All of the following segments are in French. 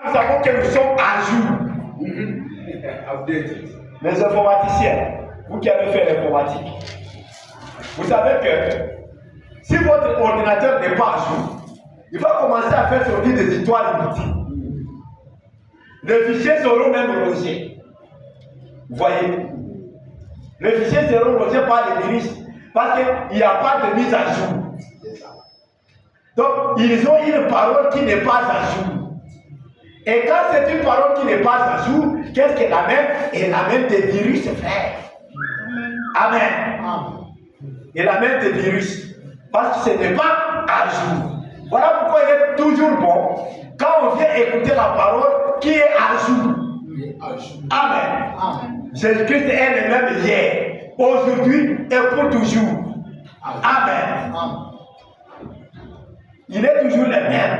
nous savons que nous sommes à jour. Les informaticiens, vous qui avez fait l'informatique, vous savez que si votre ordinateur n'est pas à jour, il va commencer à faire sortir des histoires inutiles. Les fichiers seront même logés. Vous voyez? Les fichiers seront logés par les virus parce qu'il n'y a pas de mise à jour. Donc, ils ont une parole qui n'est pas à jour. Et quand c'est une parole qui n'est pas à jour, qu'est-ce qu'elle amène? Elle amène des virus, frère. Amen. Elle amène des virus. Parce que ce n'est pas à jour. Voilà pourquoi il est toujours bon, quand on vient écouter la parole, qui est à jour. Amen. Jésus-Christ est le même hier, aujourd'hui et pour toujours. Amen. Il est toujours le même.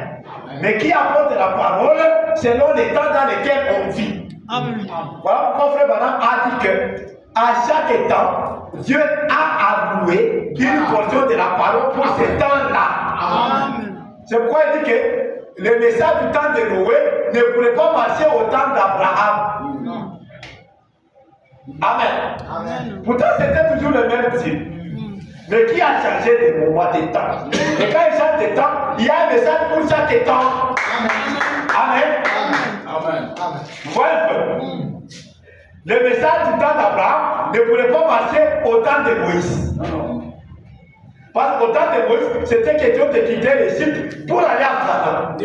Mais qui apporte la parole selon les temps dans lesquels on vit. Amen. Voilà pourquoi Frère Branham a dit que à chaque temps, Dieu a alloué une portion de la parole pour ce temps-là. C'est pourquoi il dit que le message du temps de Noé ne pourrait pas marcher au temps d'Abraham. Amen. Pourtant, c'était toujours le même Dieu. Mais qui a changé de moment de temps? Et quand il change de temps, il y a un message pour chaque temps. Amen. Vous voyez un peu? Le message du temps d'Abraham ne pourrait pas marcher au temps de Moïse. Parce qu'au temps de Moïse, c'était question de quitter l'Égypte pour aller à Canaan.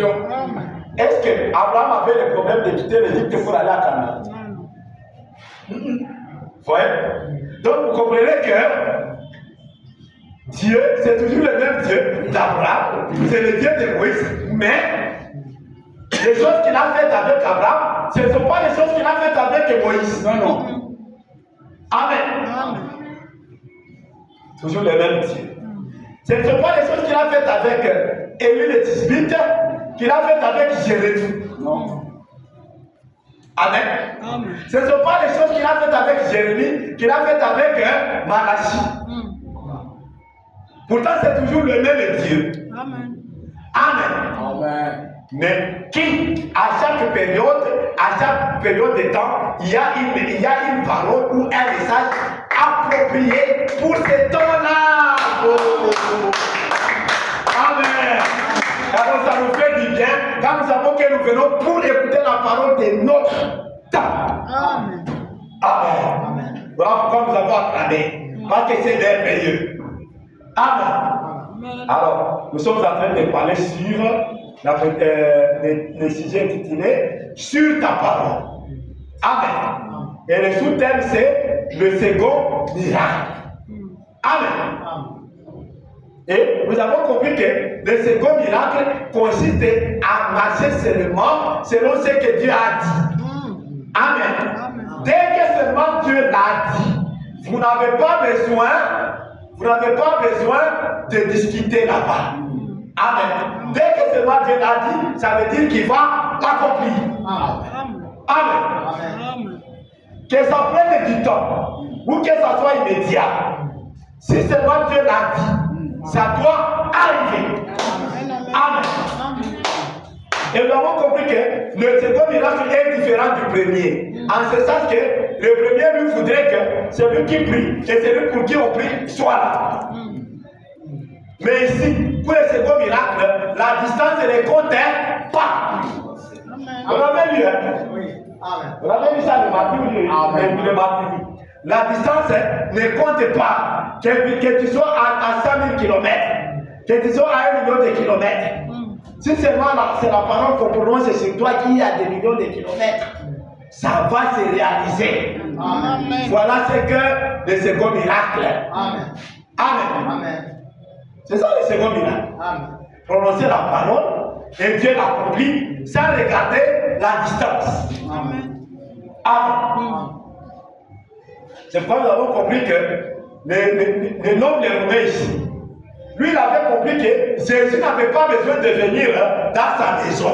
Est-ce qu'Abraham avait le problème de quitter l'Égypte pour aller à Canaan? Vous voyez? Donc vous comprenez que Dieu, c'est toujours le même Dieu d'Abraham, c'est le Dieu de Moïse, mais les choses qu'il a faites avec Abraham, ce ne sont pas les choses qu'il a faites avec Moïse. Non. Amen. Toujours le même Dieu. Ce ne sont pas les choses qu'il a faites avec Élie le Tisbite, qu'il a faites avec Jérémie. Non. Amen. Ce ne sont pas les choses qu'il a faites avec Jérémie, qu'il a faites avec Malachie. Pourtant, c'est toujours le même Dieu. Amen. Mais qui, à chaque période de temps, il y a une parole ou un message approprié pour ce temps-là. Amen. Alors ça nous fait du bien quand nous savons que nous venons pour écouter la parole de notre temps. Amen. Voilà pourquoi nous avons acclamé. Parce que c'est merveilleux. Amen. Alors, nous sommes en train de parler sur le sujet intitulé Sur ta parole. Amen. Et le sous-thème c'est le second miracle. Amen. Et nous avons compris que le second miracle consiste à marcher seulement selon ce que Dieu a dit. Amen. Dès que seulement Dieu l'a dit, vous n'avez pas besoin de discuter là-bas. Amen. Dès que seulement Dieu l'a dit, ça veut dire qu'il va l'accomplir. Amen. Que ça prenne du temps ou que ça soit immédiat. Si seulement Dieu l'a dit, ça doit arriver. Amen. Et nous avons compris que le second miracle est différent du premier. En ce sens que le premier lui voudrait que celui qui prie et celui pour qui on prie soit là. Mais ici, pour le second miracle, la distance ne compte pas. On avait lu, on avait lu ça le matin. La distance ne compte pas. Que tu sois à 100 000 km, que tu sois à 1 million de kilomètres. Si seulement c'est la parole qu'on prononce sur toi qui a des millions de kilomètres, ça va se réaliser. Amen. Voilà ce que le second miracle. Amen. C'est ça le second miracle. Prononcer la parole et Dieu l'accomplit sans regarder la distance. Amen. C'est pourquoi nous avons compris que le nom de Romain ici, lui il avait compris que Jésus n'avait pas besoin de venir dans sa maison.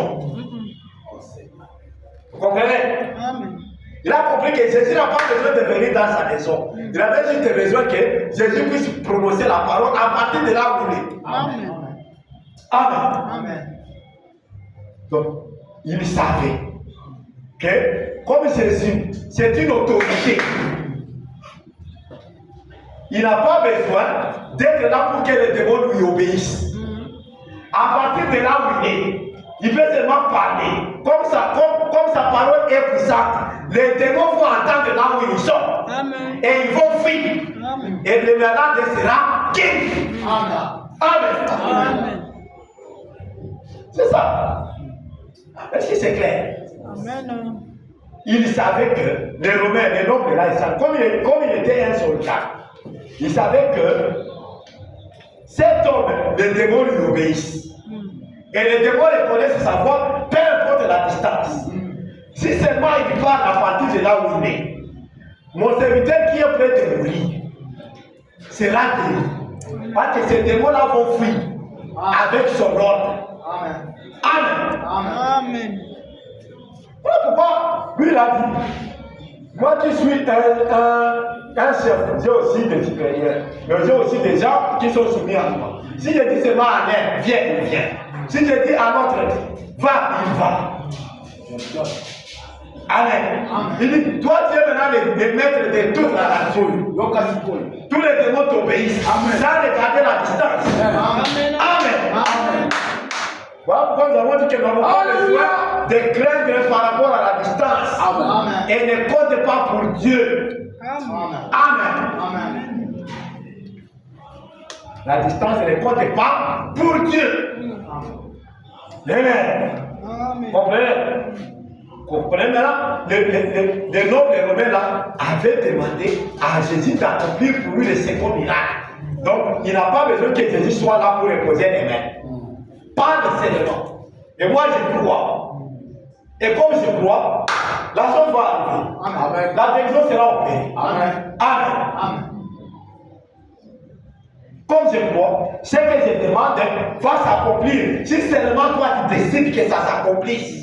Vous comprenez? Il a compris que Jésus n'a pas besoin de venir dans sa maison. Il avait juste besoin que Jésus puisse prononcer la parole à partir de là où il est. Amen. Donc, il savait que, comme Jésus, c'est une autorité, il n'a pas besoin d'être là pour que les démons lui obéissent. À partir de là où il est, il peut seulement parler. Comme sa parole est puissante, les démons vont entendre là où ils sont. Amen. Et ils vont fuir. Amen. Et le malade sera guéri. Amen. Amen. C'est ça. Est-ce que c'est clair? Amen. Il savait que les Romains, les nobles là, comme il était un soldat, il savait que cet homme, les démons lui obéissent. Et les démons les connaissent sa voix, peu importe la distance. Si seulement il parle à partir de là où il est, mon serviteur qui est prêt de mourir sera guéri. Parce que ces démons-là vont fuir avec son ordre. Amen. Amen. Amen. Voilà pourquoi lui il a dit, moi qui suis un chef, j'ai aussi des supérieurs, mais j'ai aussi des gens qui sont soumis à moi. Si je dis seulement à l'un, viens, il vient. Si je dis à l'autre, va, il va. Amen. Il dit, toi tu es maintenant le maître de toute la nation. Tous les démons t'obéissent. Sans regarder la distance. Amen. Amen. Voilà pourquoi nous avons dit que nous n'avons pas besoin de craindre par rapport à la distance. Amen. Et ne compte pas pour Dieu. Amen. Amen. La distance ne compte pas pour Dieu. Amen. Comprenez maintenant, les nobles romains là avaient demandé à Jésus d'accomplir pour lui le second miracle. Donc, il n'a pas besoin que Jésus soit là pour reposer les mains. Pas nécessairement. Et moi, je crois. Et comme je crois, la chose va arriver. Amen. La guérison sera opérée. Amen. Amen. Amen. Comme je crois, ce que je demande va s'accomplir. Si seulement toi tu décides que ça s'accomplisse.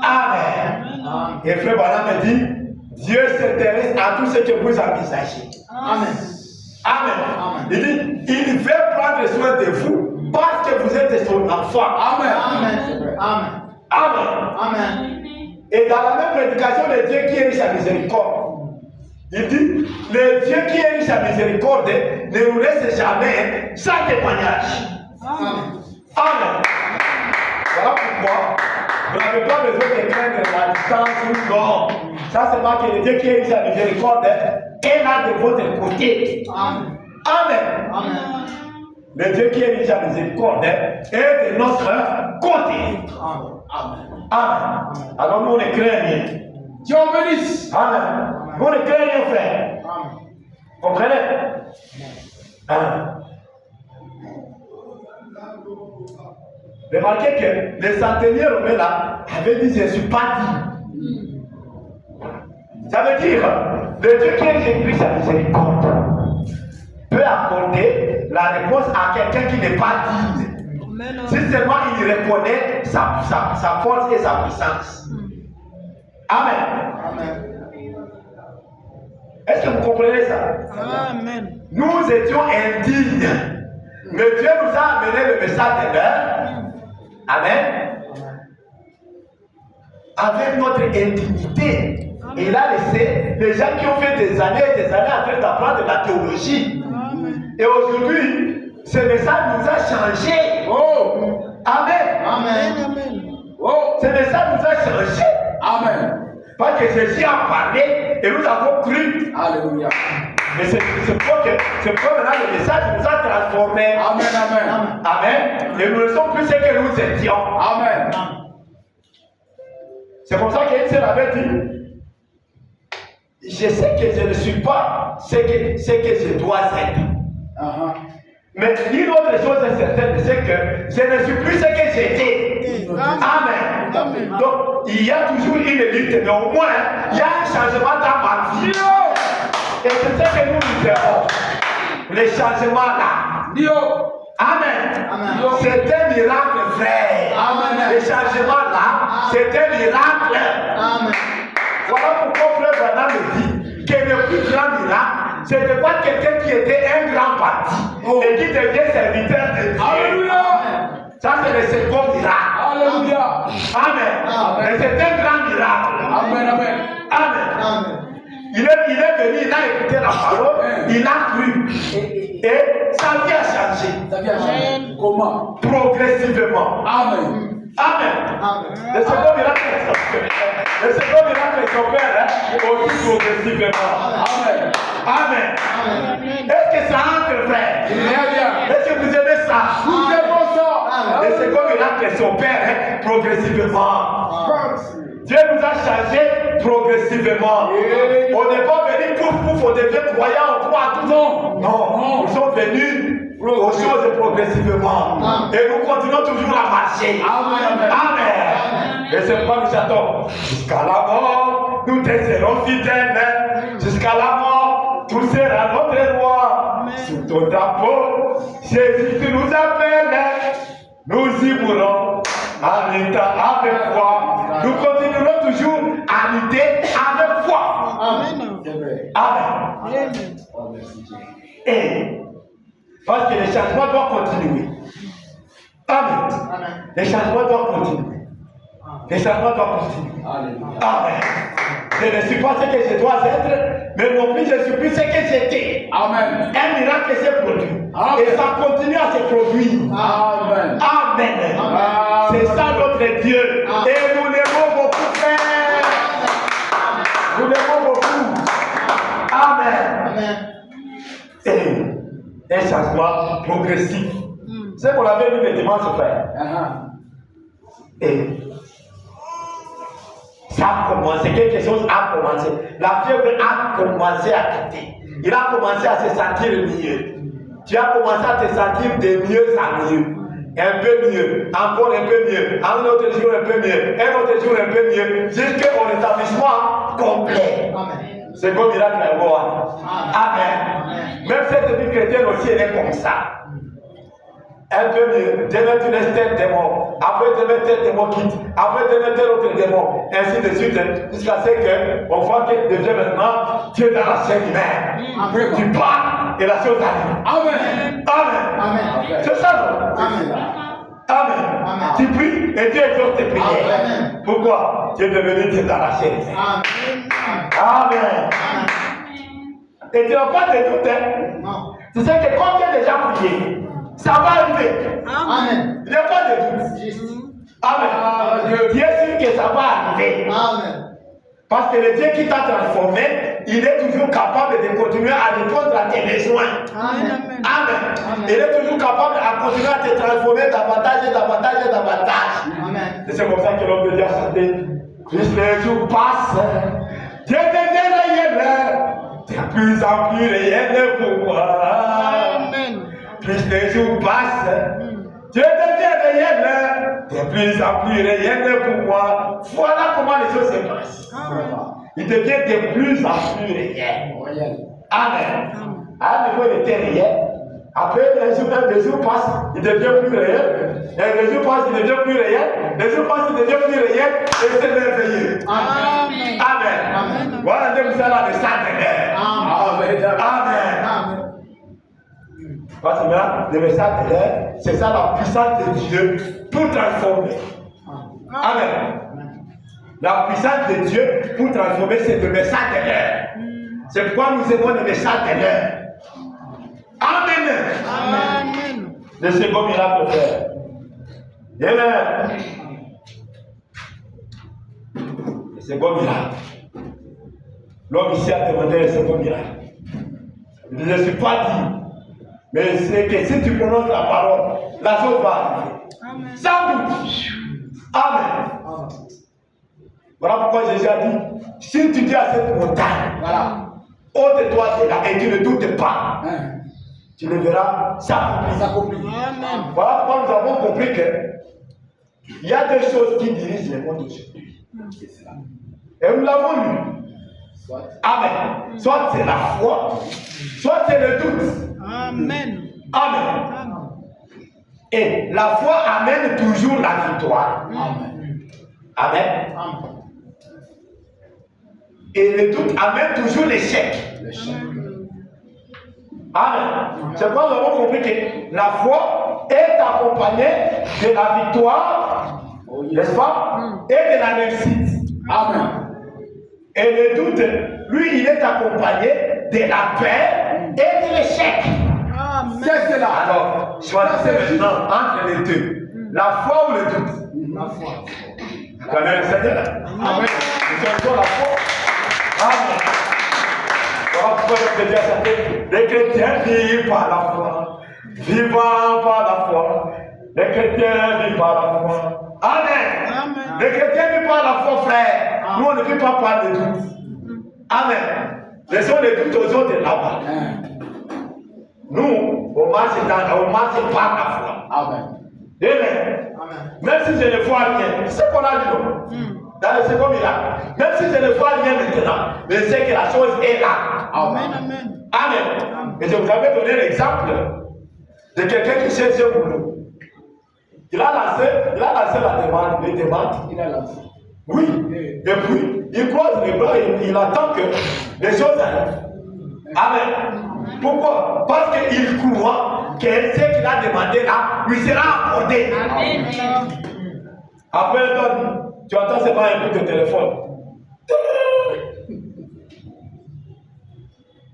Amen. Amen. Et frère Branham me dit, Dieu s'intéresse à tout ce que vous envisagez. Amen. Amen. Amen. Il dit, il veut prendre soin de vous parce que vous êtes son enfant. Amen. Amen. Amen. Amen. Amen. Et dans la même prédication, le Dieu qui est riche à miséricorde, il dit, le Dieu qui est riche à miséricorde ne nous laisse jamais sans témoignage. Amen. Amen. Voilà pourquoi vous n'avez pas besoin de craindre la distance ou non. Ça, c'est pas que le Dieu qui est riche à miséricorde est là de votre côté. Amen. Amen. Amen. Le Dieu qui est riche à miséricorde est de notre côté. Amen. Amen. Amen. Alors nous, on ne craint rien. Dieu bénisse. Amen. Nous, on ne craint rien, frère. Amen. Comprenez? Amen. Remarquez que les centeniers romains là avaient dit, je ne suis pas dit. Ça veut dire, le Dieu qui est riche à miséricorde peut accorder la réponse à quelqu'un qui n'est pas digne. Si seulement il reconnaît sa force et sa puissance. Amen. Amen. Est-ce que vous comprenez ça? Amen. Nous étions indignes, mais Dieu nous a amené le message de l'heure. Amen. Avec notre intimité. Il a laissé les gens qui ont fait des années et des années en train d'apprendre la théologie. Amen. Et aujourd'hui, ce message nous a changé. Oh. Amen. Amen. Amen. Oh. Ce message nous a changé. Amen. Parce que Jésus a parlé et nous avons cru. Alléluia. Mais c'est pour maintenant le message nous a transformés. Amen. Amen. Amen. Et nous ne sommes plus ce que nous étions. Amen. C'est comme ça qu'Étienne avait dit. Je sais que je ne suis pas ce que je dois être. Mais une autre chose est certaine, c'est que je ne suis plus ce que j'étais. Amen. Amen. Donc, il y a toujours une lutte, mais au moins, il y a un changement dans ma vie. Et c'est ce que nous faisons. Le changement là. Amen. Amen. C'est un miracle, frère. Amen. Le changement là, c'est un miracle. Amen. Voilà pourquoi frère Branham me dit que le plus grand miracle, c'est de voir quelqu'un qui était un grand parti et qui devient serviteur de Dieu. Alléluia. Ça, c'est le second miracle. Alléluia. Amen. Et c'est un grand miracle. Amen, amen. Amen. Il est venu, il a écouté la parole, il a cru. Et sa vie a changé. Sa vie a changé. Comment? Progressivement. Amen. Amen. Le second miracle est son père, aussi progressivement. Amen. Amen. Est-ce que ça entre, frère? Est-ce que vous aimez ça? Nous aimons ça. Le second miracle est son père, progressivement. Dieu nous a changé progressivement. On n'est pas venu pour on devient croyant, on croit à tout. Non. Nous sommes venus aux choses progressivement. Et nous continuons toujours à marcher. Amen. Et c'est pourquoi nous chantons. Jusqu'à la mort, nous te serons fidèles. Jusqu'à la mort, tout sera notre roi. Sous ton drapeau, Jésus, tu nous appelles. Nous y mourrons en étant avec foi. Nous continuerons toujours à lutter avec foi. Amen. Et parce que les changements doivent continuer. Amen. Les changements doivent continuer. Les changements doivent continuer. Amen. Je ne suis pas ce que je dois être, mais non plus je ne suis plus ce que j'étais. Amen. Un miracle s'est produit. Amen. Et ça continue à se produire. Amen. Amen. C'est ça notre Dieu. Amen. Et nous l'aimons beaucoup, frère. Nous l'aimons beaucoup. Amen. Et un changement progressif. C'est qu'on avait lu les dimanches, frère. Et ça a commencé, quelque chose a commencé. La fièvre a commencé à quitter. Il a commencé à se sentir mieux. Tu as commencé à te sentir de mieux en mieux. Un peu mieux, encore un peu mieux, un autre jour un peu mieux, un autre jour un peu mieux, jusqu'au rétablissement complet. C'est comme miracle à voir. Amen. Même cette vie chrétienne aussi, elle est comme ça. Un peu mieux. Demain, tu laisses tel démon. Après, demain, tel démon quitte. Après, demain, tel autre démon. Ainsi de suite. Jusqu'à ce qu'on voit qu'elle devient maintenant Dieu dans la chair humaine. Après, tu parles et la chose arrive. Amen. Amen. C'est ça, non? Amen. Tu pries et Dieu exauce tes prières. Pourquoi? Tu es devenu Dieu dans la chair. Amen. Et tu n'as pas de doute. Tu sais que quand tu as déjà prié, ça va arriver. Amen. Il n'y a pas de doute. Amen. Dieu est sûr que ça va arriver. Amen. Parce que le Dieu qui t'a transformé, il est toujours capable de continuer à répondre à tes besoins. Amen. Amen. Il est toujours capable de continuer à te transformer davantage et davantage et davantage. Amen. Et c'est comme ça que l'homme de Dieu a chanté. Plus les jours passent, Dieu devient réel. De plus en plus réel pour moi. Amen. Plus les jours passent, Dieu devient réel, de plus en plus réel pour moi. Voilà comment les choses se passent. Il devient de plus en plus réel. Amen. À un niveau, il était réel. Après, les jours passent, il devient plus réel. Et les jours passent, il devient plus réel. Les jours passent, il devient plus réel. Et c'est merveilleux. Amen. Amen. Voilà, Dieu vous a la descente. Amen. Parce que là, le message de l'air, c'est ça la puissance de Dieu pour transformer. Amen. La puissance de Dieu pour transformer, c'est le message de l'air. C'est pourquoi nous aimons le message de l'air. Amen. Le second miracle, frère. Amen. Le second miracle. L'homme ici a demandé le second miracle. Il ne suis pas dit. Mais c'est que si tu prononces la parole, la chose va arriver. Sans doute. Amen. Voilà pourquoi Jésus a dit, si tu dis à cette montagne, ôte-toi de là et tu ne doutes pas, tu le verras s'accomplir. Voilà pourquoi nous avons compris qu'il y a deux choses qui dirigent le monde aujourd'hui. Et nous l'avons lu. Amen. Soit c'est la foi, soit c'est le doute. Amen. Amen. Et la foi amène toujours la victoire. Amen. Et le doute amène toujours l'échec. Amen. C'est pourquoi nous avons compris que la foi est accompagnée de la victoire N'est-ce pas? Et de la réussite. Amen. Et le doute, lui, il est accompagné de la paix et de l'échec. C'est cela. Alors, choisissez maintenant entre les deux. La foi ou le doute? La foi. Amen, le Seigneur. Amen. Nous choisissons la foi. Amen. Voilà pourquoi je peux dire ça. Les chrétiens vivent par la foi. Vivant par la foi. Les chrétiens vivent par la foi. Amen. Amen. Les chrétiens vivent par la foi, frère. Nous, on ne vit pas par le doute. Amen. Laissons les doutes aux autres là-bas. Nous, on marche par la foi. Amen. Amen. Même si je ne vois rien, c'est ce qu'on a dit dans le second miracle. Même si je ne vois rien maintenant, mais je sais que la chose est là. Amen. Amen. Et je vous avais donné l'exemple de quelqu'un qui cherche un boulot. Il a lancé la demande, les demandes. Il a lancé. Oui. Et puis, il croise les bras et il attend que les choses arrivent. Amen. Pourquoi? Parce qu'il croit que ce qu'il a demandé là lui sera accordé. Amen. Après un temps, tu entends seulement un coup de téléphone.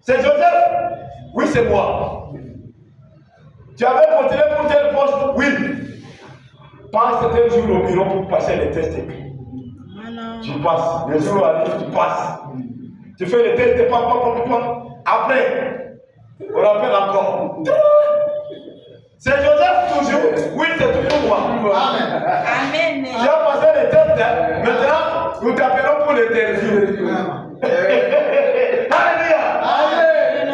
C'est Joseph? Oui, c'est moi. Tu avais postulé pour tel poste? Oui. Passe tel jour au bureau pour passer les tests écrits. Tu passes. Le jour arrive, tu passes. Tu fais les tests, après, on rappelle encore. C'est Joseph toujours? Oui, c'est toujours moi. Amen. Tu as passé les tests, maintenant, nous t'appelons pour l'interview. Alléluia. Amen.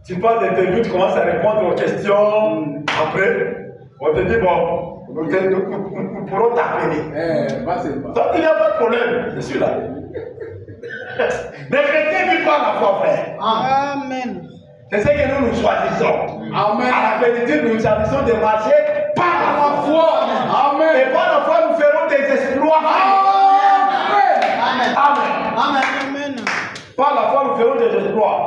Tu passes l'interview, tu commences à répondre aux questions. Après, on te dit, bon, nous pourrons t'appeler. Donc, il n'y a pas de problème. Je suis là. Les chrétiens vivent par la foi, frère. Amen. C'est ce que nous choisissons. Amen. À la vérité, nous choisissons de marcher par la foi. Amen. Et par la foi, nous ferons des exploits. Amen. Amen. Amen. Par la foi, nous ferons des exploits.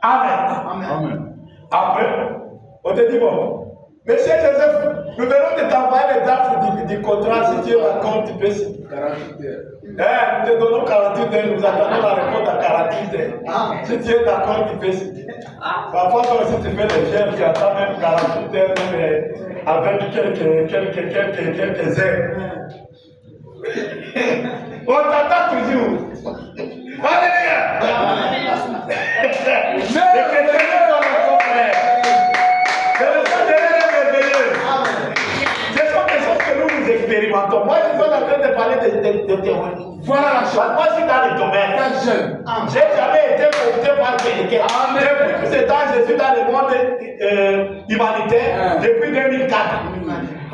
Amen. Amen. Après, on te dit, bon, Monsieur Joseph, nous venons de t'envoyer les dates du contrat. Si tu es d'accord, tu peux signer. 48 heures. Nous te donnons 48 heures, nous attendons la réponse à 48 heures. Si tu es d'accord, tu peux signer. Parfois, toi aussi, tu fais des fiers, tu attends même 48 heures, même avec quelques heures. On t'attend toujours. Alléluia! Les chrétiens sont nos frères. C'est le sang de l'Église merveilleux. Ce sont des choses que nous expérimentons. Moi, je suis en train de parler de théorie. Voilà la chose. Moi, je suis dans le domaine. J'ai jamais été compté par quelqu'un. Depuis tout ce temps, je suis dans le monde humanitaire depuis 2004.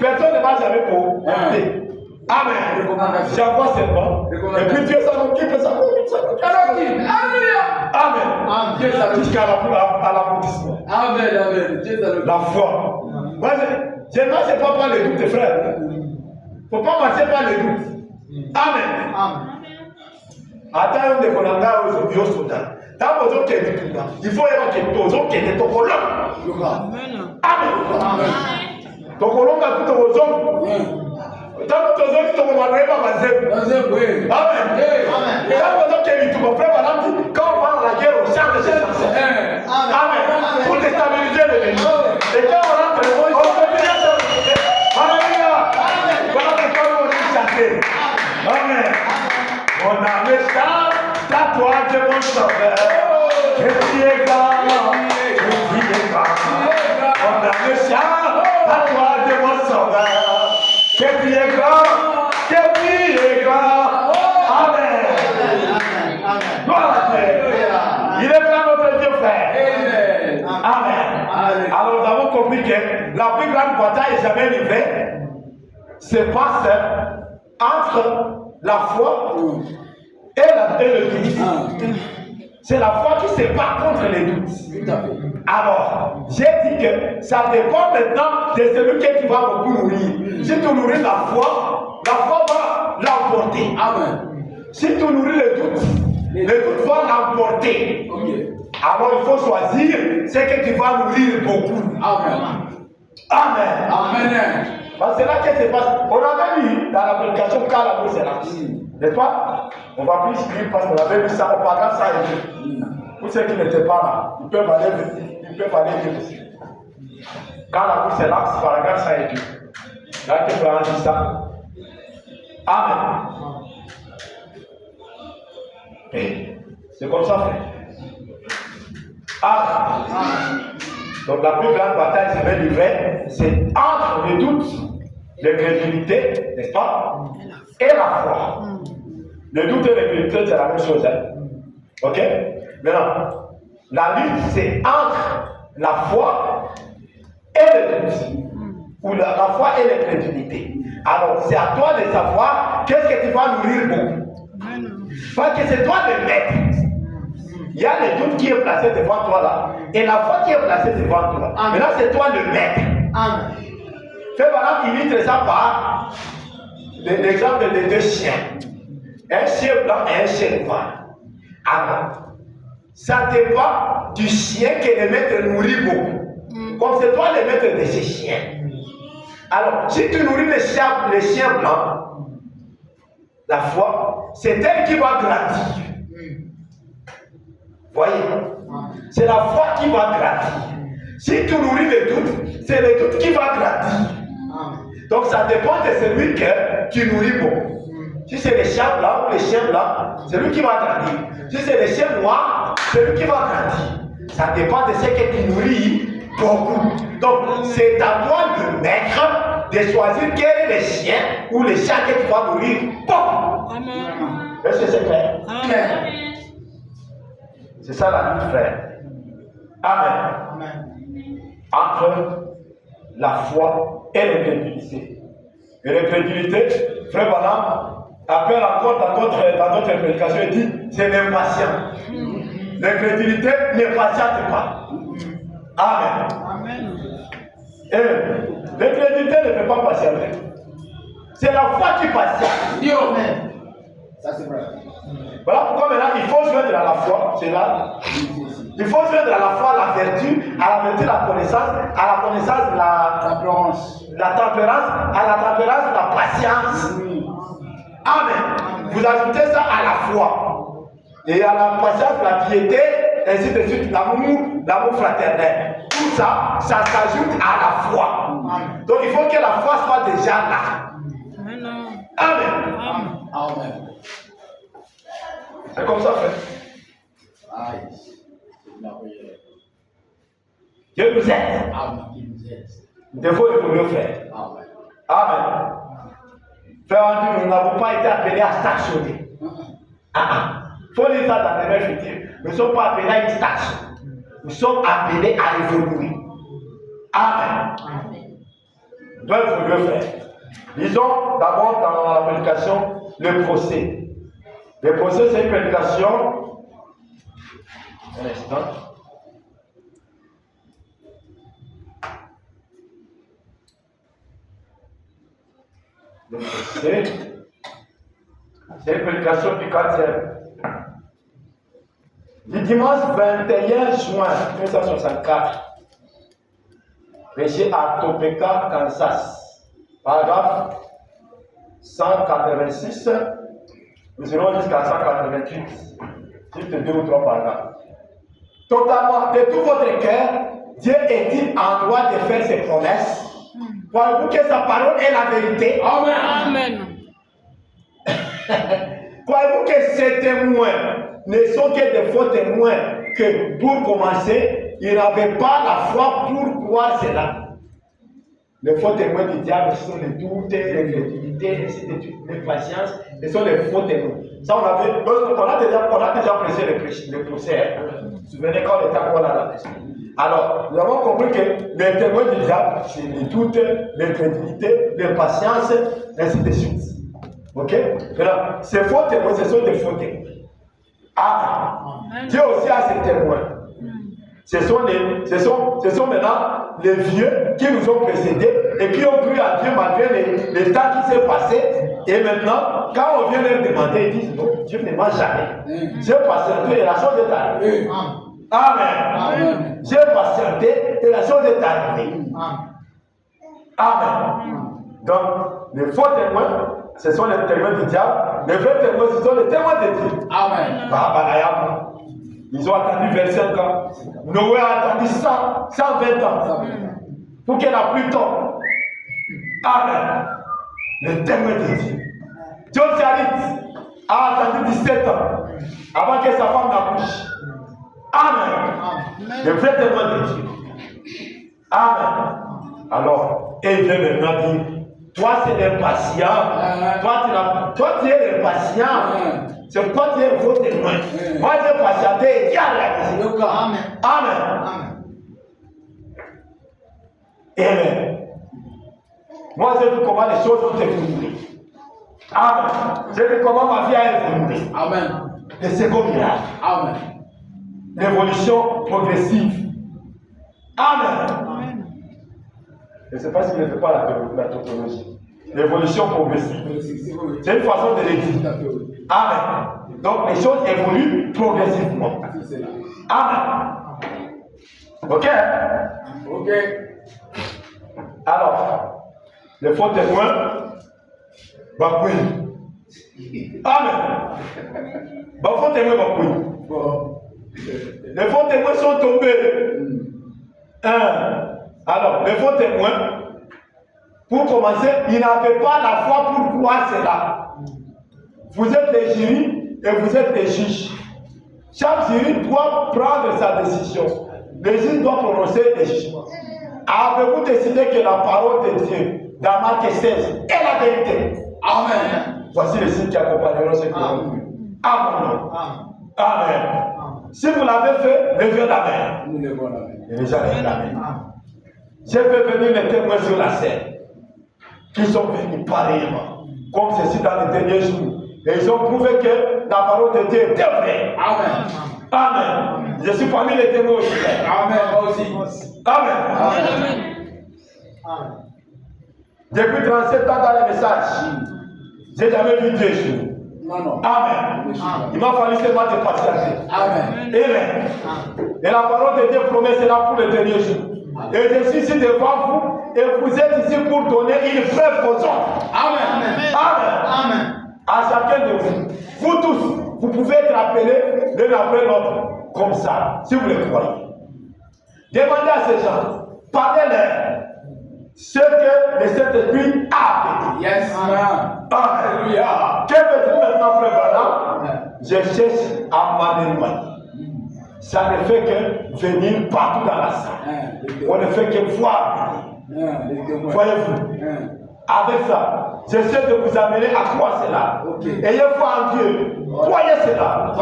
Personne ne m'a jamais compté. Amen. J'envoie seulement. Et puis Dieu s'en occupe, Amen. Amen. Dieu s'en occupe. Jusqu'à l'aboutissement. Amen. Dieu s'en occupe. La foi. Moi, je ne marche pas par les doutes, frère. Il ne faut pas marcher par les doutes. Amen. Attends, on est qu'on a aujourd'hui au Soudan. Tant que tu es tout là, il faut que tu es ton colon. Amen. Ton colon a tout aux hommes. Tant que tu es tout, tu vas pas passer. Amen. Tant que tu es tout, mon frère, madame, quand on va à la guerre, on chante des chansons. Amen. Pour déstabiliser l'ennemi. Et quand on rentre, on peut bien chanter. Alléluia. Voilà pourquoi nous on dit chanter. Amen. Mon âme chante, ta toi de mon sauveur. Que tu es grand, que tu es grand. Mon âme chante, ta toi de mon sauveur. Que tu es grand, que tu es grand. Amen. Gloire à Dieu. Il est grand notre Dieu, frère. Amen. Alors nous avons compris que la plus grande bataille jamais livrée se passe entre la foi et le doute. C'est la foi qui se bat contre les doutes. Alors, j'ai dit que ça dépend maintenant de celui que tu vas beaucoup nourrir. Si tu nourris la foi va l'emporter. Si tu nourris le doute va l'emporter. Alors, il faut choisir ce que tu vas nourrir beaucoup. Amen. Parce que c'est là que se passe. On avait lu dans la prédication car l'amour c'est là. N'est-ce pas? On va plus lire parce qu'on avait lu ça, on paragraphe ça et tout. Pour ceux qui n'étaient pas là, ils peuvent aller vite aussi. Quand l'amour c'est là, c'est paragraphe ça et tout. Là, tu peux en dire ça. Amen. Et c'est comme ça, frère. Amen. Donc la plus grande bataille que je vais livrer, c'est entre le doute, l'incrédulité, n'est-ce pas, et la foi. Le doute et l'incrédulité, c'est la même chose. Hein? Ok? Maintenant, la lutte, c'est entre la foi et le doute. Ou la foi et l'incrédulité. Alors, c'est à toi de savoir qu'est-ce que tu vas nourrir beaucoup. Parce que c'est toi le maître. Il y a le doute qui est placé devant toi là, et la foi qui est placée devant toi. Amen. Maintenant, c'est toi le maître. Amen. Fais voilà, illustre ça par l'exemple de deux chiens. Un chien blanc et un chien noir. Alors, ça dépend du chien que le maître nourrit beaucoup. Comme c'est toi le maître de ces chiens. Alors, si tu nourris le chien blanc, la foi, c'est elle qui va grandir. Voyez, c'est la foi qui va grandir. Si tu nourris le doute, c'est le doute qui va grandir. Donc ça dépend de celui que tu nourris beaucoup. Si c'est le chien blanc ou le chien blanc, c'est lui qui va grandir. Si c'est le chien noir, c'est lui qui va grandir. Ça dépend de ce que tu nourris beaucoup. Donc c'est à toi de maître de choisir quel est le chien ou le chien que tu vas nourrir beaucoup. Amen. Est-ce que c'est clair? Amen. C'est ça la lutte, frère. Amen. Amen. Entre la foi et l'incrédulité. Et l'incrédulité, frère Branham appelle encore dans notre prédication, il dit c'est l'impatient. L'incrédulité ne patiente pas. Amen. Amen. Et l'incrédulité ne peut pas patienter. C'est la foi qui patiente. Amen. Ça c'est vrai. Voilà pourquoi maintenant il faut joindre à la foi, c'est là. Il faut joindre à la foi la vertu, à la vertu la connaissance, à la connaissance la tempérance, à la tempérance la patience. Amen. Vous ajoutez ça à la foi. Et à la patience, la piété, ainsi de suite, l'amour fraternel. Tout ça, ça s'ajoute à la foi. Amen. Donc il faut que la foi soit déjà là. Amen. Amen. Amen. C'est comme ça, frère. Aïe. Dieu nous aide. Amen. Nous devons évoluer, frère. Amen. Amen. Frère, nous n'avons pas été appelés à stationner. Il faut lire ça dans les rêves futurs. Nous ne sommes pas appelés à une station. Nous sommes appelés à évoluer. Amen. Nous devons évoluer, frère. Lisons d'abord dans la prédication le procès. Le procès, c'est une prédication. Un instant. Le procès, c'est une prédication du 4e. Du dimanche 21 juin 1964, prêché à Topeka, Kansas. Paragraphe 186. Nous irons jusqu'à 188, juste 2 ou 3 paragraphes. Totalement, de tout votre cœur, Dieu est-il en droit de faire ses promesses? Croyez-vous que sa parole est la vérité? Amen. Amen. Croyez-vous que ces témoins ne sont que des faux témoins, que pour commencer, ils n'avaient pas la foi pour croire cela? Les faux témoins du diable sont les doutes, l'incrédulité, l'impatience, ce sont les faux témoins. Ça, on a déjà prêché le procès. Vous vous souvenez quand on était encore là? Alors, nous avons compris que les témoins du diable, c'est les doutes, l'incrédulité, l'impatience, ainsi de suite. Ok? Maintenant, ces faux témoins, ce sont des faux témoins. Amen. Dieu aussi a ses témoins. Ce sont maintenant les vieux qui nous ont précédés et qui ont cru à Dieu malgré les temps qui s'est passé. Et maintenant, quand on vient leur demander, ils disent non, Dieu ne ment jamais. Dieu patienté et la chose est arrivée. Amen. Dieu patienté et la chose est arrivée. Amen. Donc, les faux témoins, ce sont les témoins du diable. Les vrais témoins, ce sont les témoins de Dieu. Amen. Ils ont attendu 25 ans. Noé a attendu 120 ans pour qu'il n'a plus tort. Amen. Les témoins de Dieu. John Charit a attendu 17 ans avant que sa femme n'accouche. Amen. Les vrais témoins de Dieu. Amen. Alors, et il vient maintenant dire, toi c'est impatient. Toi tu es impatient. C'est toi qui es faux témoin. Moi j'ai patienté et Dieu a réalisé. Amen. Amen. Amen. Moi j'ai vu comment les choses ont évolué. Amen. J'ai vu comment ma vie a évolué. Amen. Le second miracle. Amen. L'évolution progressive. Amen. Je ne sais pas si je ne fais pas la tautologie. L'évolution progressive. C'est une façon de le dire. Amen. Donc les choses évoluent progressivement. Amen. Ok? Ok. Alors, les faux témoins, oui. Amen. Faux témoins, oui. Les faux témoins sont tombés. Alors, les faux témoins, pour commencer, ils n'avaient pas la foi pour croire cela. Vous êtes les jurys et vous êtes les juges. Chaque jury doit prendre sa décision. Les juges doivent prononcer des jugements. Avez-vous décidé que la parole de Dieu, dans Marc 16, est la vérité? Amen. Voici les signes qui accompagneront ce qui ont cru. Amen. Amen. Si vous l'avez fait, levez la main. Nous levons la main. Et les gens lèvent la main. J'ai fait venir les témoins sur la scène qui sont venus pareillement, comme ceci dans les derniers jours. Et ils ont prouvé que la parole de Dieu était vraie. Amen. Amen. Je suis parmi les témoins aussi. Amen. Moi aussi. Amen. Amen. Depuis 37 ans dans les messages, j'ai jamais vu Dieu échouer. Non. Amen. Il m'a fallu seulement de patienter. Amen. Amen. Et la parole de Dieu promet cela pour le dernier jour. Et je suis ici devant vous et vous êtes ici pour donner une preuve aux autres. Amen. Amen. À chacun de vous. Vous tous, vous pouvez être appelés l'un après l'autre. Comme ça, si vous le croyez. Demandez à ces gens, parlez-leur ce que le Saint-Esprit a appelé. Yes, man. Alléluia. Que veux-tu maintenant, frère Branham? Je cherche à m'éloigner. Ça ne fait que venir partout dans la salle. On ne fait que voir. Voyez-vous? Avec ça, j'essaie de vous amener à croire cela. Ayez foi en Dieu. Croyez cela.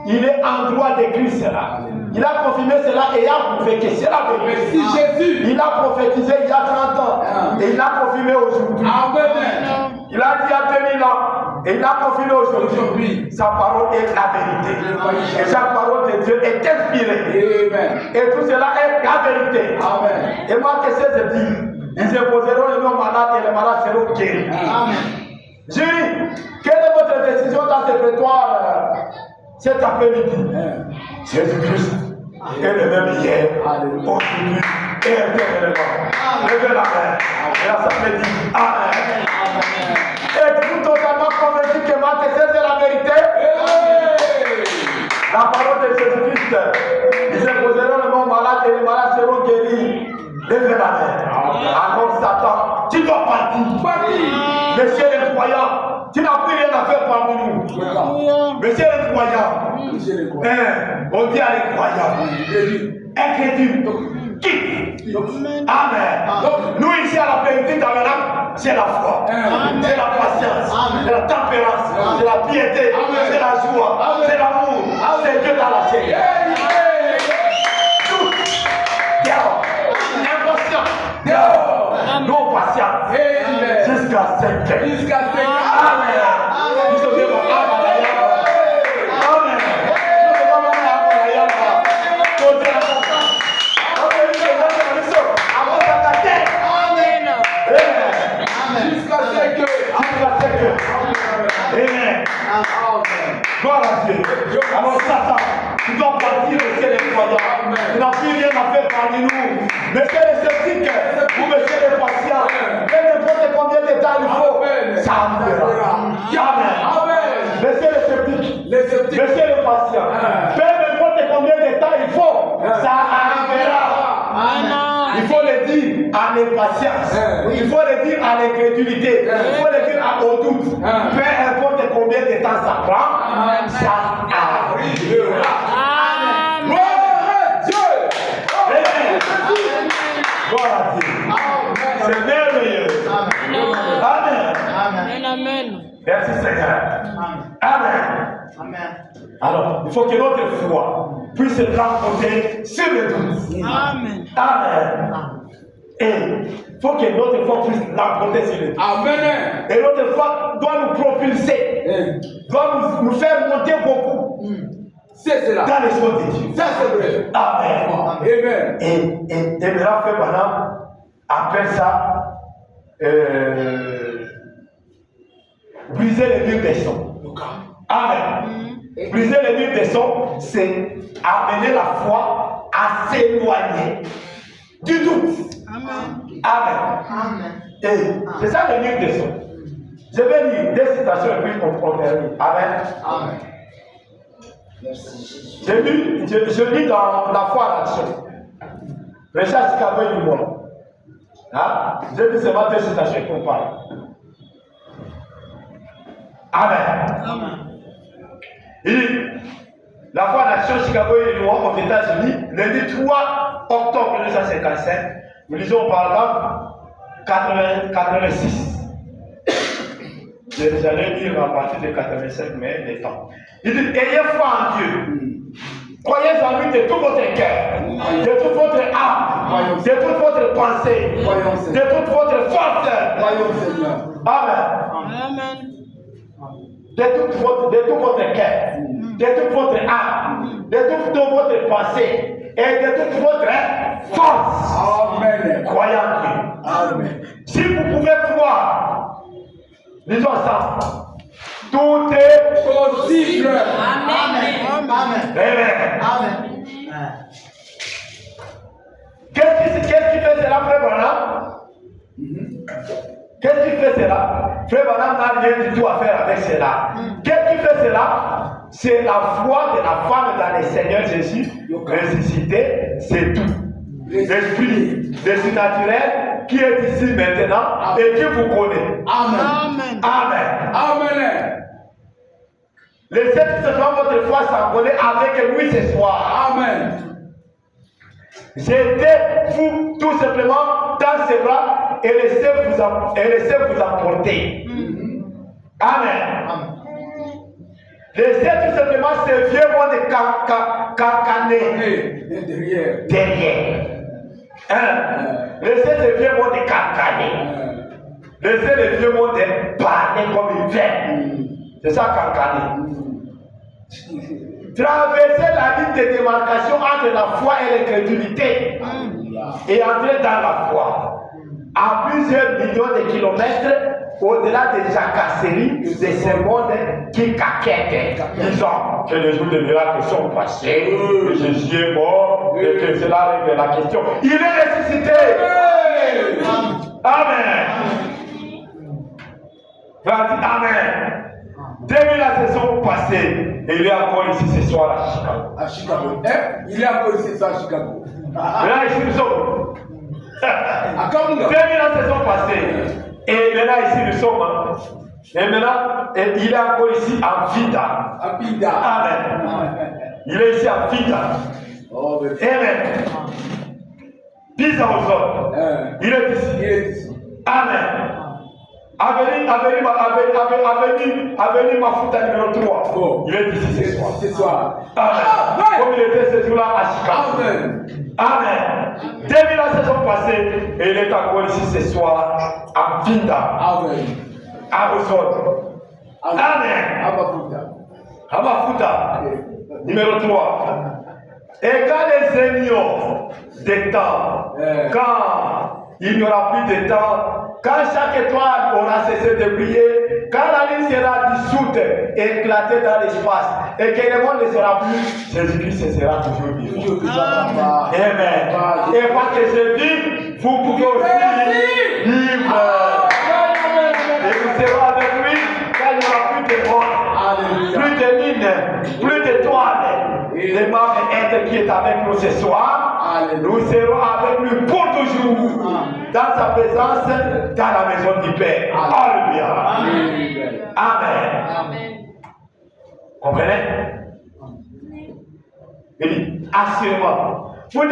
Il est en droit d'écrire cela. Il a confirmé cela et a prouvé que c'est la vérité. Merci Jésus. Il a prophétisé il y a 30 ans et il a confirmé aujourd'hui. Amen. Il a dit il y a 2000 ans et il a confirmé aujourd'hui. Sa parole est la vérité. Et sa parole de Dieu est inspirée. Amen. Et tout cela est la vérité. Amen. Et Marc 16 dit, ils imposeront les noms malades et les malades seront guéris. Amen. Jury, quelle est votre décision dans ce prétoire cet après-midi? Jésus-Christ est le même hier, aujourd'hui et éternellement. Levez la main. Et la Assemblée dit Amen. Êtes-vous totalement convaincu que Marc 16 est la vérité? La parole de Jésus-Christ, ils imposeront le nom malade et les malades seront guéris. Levez la main. Alors Satan, tu dois partir. Monsieur les croyants, tu n'as plus rien à faire parmi nous. Monsieur les croyants, on dit à les croyants, incrédules, quitte. Amen. Donc, nous ici à la vérité tabernacle, c'est la foi, c'est la patience, c'est la tempérance, c'est la piété, c'est la joie, c'est l'amour, c'est Dieu dans la chair. Non patience. Jusqu'à 5 heures. Amen. Gloire à Dieu. Alors Satan, tu dois partir au ciel des croyants. Tu n'as plus rien à faire parmi nous. Monsieur les sceptiques, vous monsieur les patients, ça arrivera. Amen. Laissez les sceptiques. Laissez les patients. Peu importe combien de temps il faut, ça arrivera. Il faut le dire à l'impatience. Il faut le dire à l'incrédulité. Il faut le dire au doute. Peu importe combien de temps ça prend, ça arrivera. Gloire à Dieu. C'est merveilleux. Amen. Merci Seigneur. Amen. Alors, il faut que notre foi puisse se rencontrer sur le doute. Amen. Et il faut que notre foi puisse l'emporter sur le doute. Amen. Et notre foi doit nous propulser, doit nous faire monter beaucoup. C'est cela. Dans les choses de Dieu. Ça c'est vrai. Amen. Et maintenant, Frère Branham appelle ça briser les murs des sons. Amen. Briser les murs des sons, c'est amener la foi à s'éloigner du doute. Amen. Et c'est ça le mur des sons. Je vais lire des citations et puis on termine. Amen. Je lis dans La foi à l'action. Richard Chicago du monde. Je dis seulement 2 citations qu'on parle. Amen. Il dit, La foi à l'action Chicago et Illinois aux États-Unis, lundi 3 octobre 1955, nous lisons au paragraphe 86. J'allais lire à partir de 85, mais les temps. Il dit, ayez foi en Dieu. Croyez en lui de tout votre cœur, de toute votre âme, de toute votre pensée, de toute votre force. Amen. De tout votre cœur, de toute votre âme, de toute votre pensée et de toute votre force. Amen. Croyez en Dieu. Amen. Si vous pouvez croire, lisons ensemble. Tout est possible. Amen. Qu'est-ce qui fait cela, Frère Branham? Qu'est-ce qui fait cela? Frère Branham n'a rien du tout à faire avec cela. Qu'est-ce qui fait cela? C'est la foi de la femme dans le Seigneur Jésus ressuscité, c'est tout. L'esprit, le surnaturel qui est ici maintenant et qui vous connaît. Amen. Laissez tout simplement votre foi s'envoler avec lui ce soir. Amen. Jetez-vous tout simplement dans ses bras et laissez vous emporter. Amen. Laissez tout simplement ce vieux monde cancaner derrière. Laissez ce vieux monde cancaner. Laissez le vieux monde parler comme il veut. C'est ça cancaner. Traverser la ligne de démarcation entre la foi et l'incrédulité et entrer dans la foi à plusieurs millions de kilomètres au-delà des jacasseries de ce monde qui caquette, disant que les jours de miracle sont passés, que Jésus est mort et que cela règle la question. Il est ressuscité. Amen. Amen. 2000 ans se sont passés et il est encore ici ce soir à Chicago. Il est encore ici ce soir à Chicago. Là, ici nous sommes. 2000 ans se sont passés et maintenant ici nous sommes. Et maintenant, il est encore ici en vida. Amen. Il est ici en vida. Amen. 10 ans aux autres. Il est ici. Amen. Avenue Mafuta numéro 3. Oh. Il est ici ce soir. Amen. Comme il était ce jour-là à Chicago. Amen. 2000 ans se sont passés et il est encore ici ce soir à Vinda. Amen. À vous autres. Amen. À Mafuta numéro 3. Et quand les aimions des temps, quand il n'y aura plus de temps, quand chaque étoile aura cessé de briller, quand la lune sera dissoute, éclatée dans l'espace, et que le monde ne sera plus, Jésus-Christ sera toujours vivant. Amen. Et parce que je vis, vous pouvez aussi vivre. Et vous serons avec lui quand il n'y aura plus de monde, plus de mines, plus d'étoiles. Les membres être qui est avec nous ce soir, nous serons avec lui pour toujours, dans sa présence, dans la maison du Père. Alléluia. Amen. Comprenez? Il dit, assurément. Vous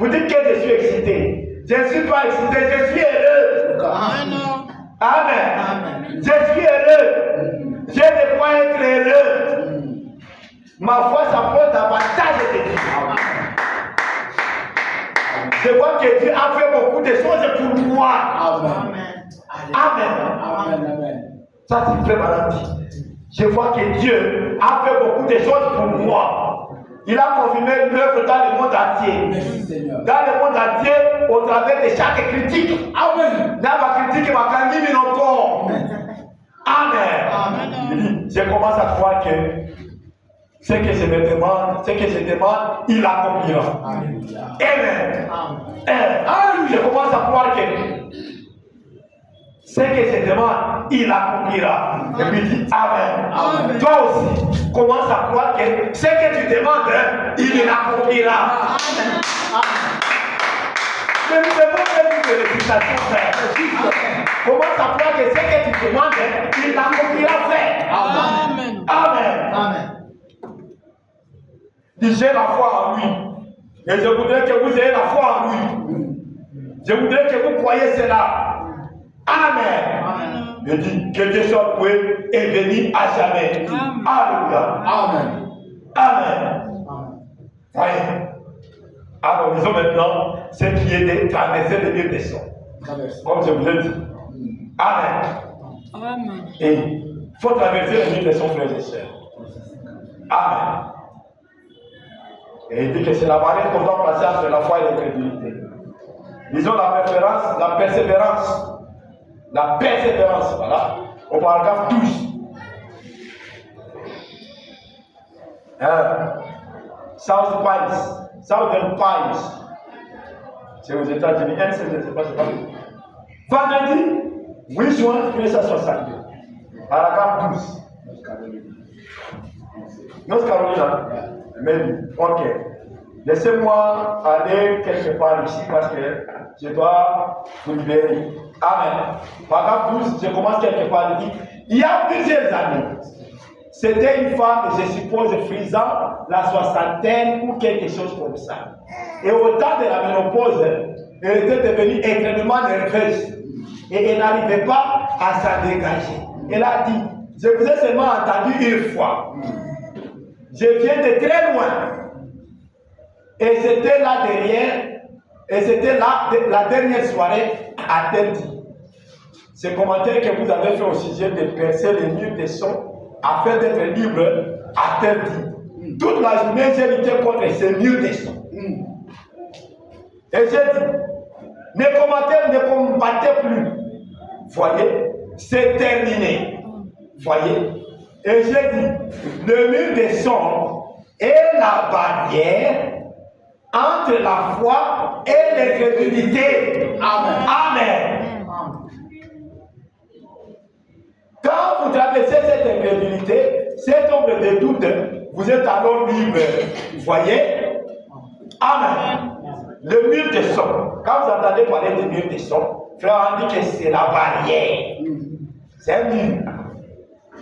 dites que je suis excité. Je ne suis pas excité, je suis heureux. Amen. Je suis heureux. Je ne peux pas être heureux. Ma foi s'apporte davantage de Dieu. Je vois que Dieu a fait beaucoup de choses pour moi. Amen. Ça, c'est vraiment dit. Je vois que Dieu a fait beaucoup de choses pour moi. Il a confirmé l'œuvre dans le monde entier. Dans le monde entier, au travers de chaque critique. Amen. Dans ma critique, ma candidature encore. Amen. Je commence à croire que ce que je me demande, il accomplira. Amen. Je commence à croire que ce que je demande, il accomplira. Et puis dit Amen. Toi aussi, commence à croire que ce que tu demandes, il l'accomplira. Mais nous devons faire une récitation, frère. Commence à croire que ce que tu demandes, il l'accomplira, frère. Amen. Dis, j'ai la foi en lui. Et je voudrais que vous ayez la foi en lui. Je voudrais que vous croyez cela. Amen. Je dis que Dieu soit loué et béni à jamais. Alléluia. Amen. Voyez. Alors, disons maintenant ce qui est de traverser le mur des sons. Comme je vous l'ai dit. Amen. Et il faut traverser le mur des sons, frères et sœurs. Amen. Et il dit que c'est la barrière qu'on doit placer entre la foi et l'incrédulité. Disons la persévérance. La persévérance, voilà. Au paragraphe 12. Southern Pines. C'est aux États-Unis. Je ne sais pas. Vendredi 8 juin 1962. Paragraphe 12. North Carolina. Maybe. Ok. Laissez-moi aller quelque part ici parce que je dois vous libérer. Amen. Paragraphe 12, je commence quelque part. Il y a plusieurs années, c'était une femme, je suppose, frisant la soixantaine ou quelque chose comme ça. Et au temps de la ménopause, elle était devenue extrêmement nerveuse. Et elle n'arrivait pas à s'en dégager. Elle a dit, je vous ai seulement entendu une fois. Je viens de très loin. Et c'était là derrière. Et c'était là la dernière soirée à tel dit. Ce commentaire que vous avez fait au sujet de percer les murs des sons afin d'être libre à tel dit. Toute la journée, j'ai lutté contre ces murs des sons. Et j'ai dit, mes commentaires ne combattaient plus. Voyez, c'est terminé. Voyez. Et j'ai dit, le mur des sons est la barrière entre la foi et l'incrédulité. Amen. Quand vous traversez cette incrédulité, cette ombre de doute, vous êtes alors libre. Vous voyez? Amen. Le mur de son. Quand vous entendez parler du mur de son, frère, on dit que c'est la barrière. C'est un mur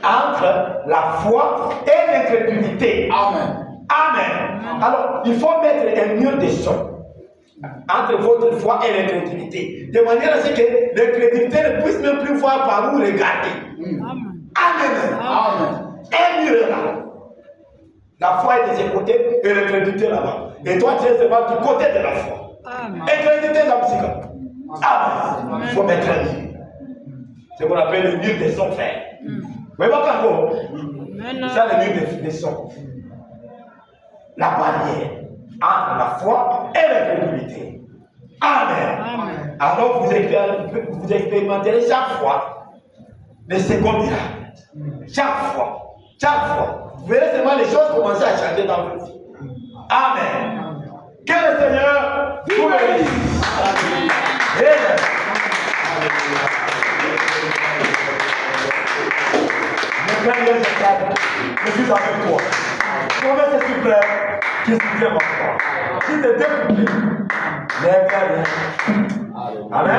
entre la foi et l'incrédulité. Amen. Alors, il faut mettre un mur de son entre votre foi et l'incrédulité, de manière à ce que l'incrédulité ne puisse même plus voir par où regarder. Amen. Un mur est là. La foi est de ce côté et l'incrédulité là-bas. Et toi, tu es seulement du côté de la foi. Incrédulité dans le psychiatre. Amen. Il faut mettre un mur. C'est ce qu'on appelle le mur des sons, frère. Mais pas encore. Ça, le mur des sons. La barrière entre la foi et l'incrédulité. Amen. Alors vous expérimenterez chaque fois les seconds miracles. Chaque fois. Vous verrez seulement les choses commencer à changer dans votre vie. Amen. Que le Seigneur vous bénisse. Amen. déclare hier, je suis avec toi. Promets s'il te plaît, qui se tient encore. Si tu es découpé, n'aie rien. Amen.